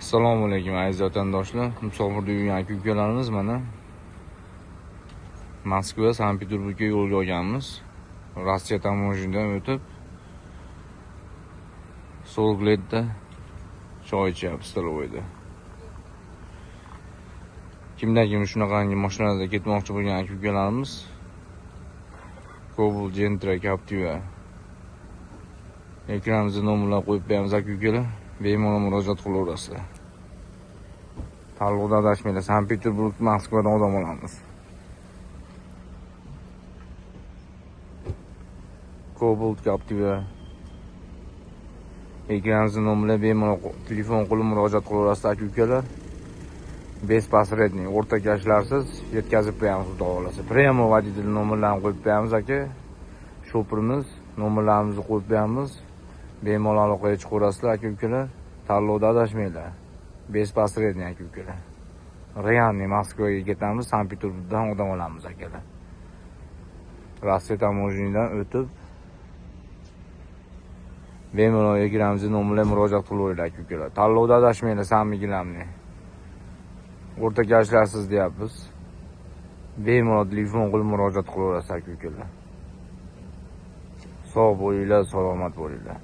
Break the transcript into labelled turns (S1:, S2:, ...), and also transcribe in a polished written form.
S1: Assalomu alaykum aziz vatandoshlar. Musofirda yurgan aka-ukalarimiz mana Moskva, Sankt-Peterburgga yo'lga olganmiz. Rossiya tamojidan o'tib Solgledda choy ichyapmiz Stalovoyda. Kimdan-kim shunaqangi mashinada ketmoqchi bo'lgan aka-ukalarimiz Cobalt Gentra Captiva ekranimizga nomerlar qo'yib beramiz aka-ukalar. Bemalol murojaat qilaverasizlar. Tanlovda adashmanglar. Sankt-Peterburg, Moskvadan odam olamiz. Cobalt Captiva ekranimizga nomerlar bemalol telefon qilib murojaat qilaverasizlar aka-ukalar. Bespasredniy, o'rta yoshlarsiz yetkazib beramiz xudo xolasa. Premo voditelь nomerlarini qo'yib beramiz aka. Shopirimiz nomerlarimizni qo'yib beramiz. Bemalol aloqaga chiqaverasizlar aka-ukalar. Tanlovda adashmanglar. Bespasredniy aka-ukalar. Realniy Moskvaga ketamiz, Sankt-Peterburgdan odam olamiz akalar. Rossiya tamojinidan o'tib bemalol ekranimizga nomerlarga murojaat qilaveringlar aka-ukalar. Tanlovda adashmanglar, sammigilamni. O'rta yoshlarsiz deyapmiz. Bemalol telefon qilib murojaat qilaverasiz aka-ukalar. Sog' bo'linglar, salomat bo'linglar.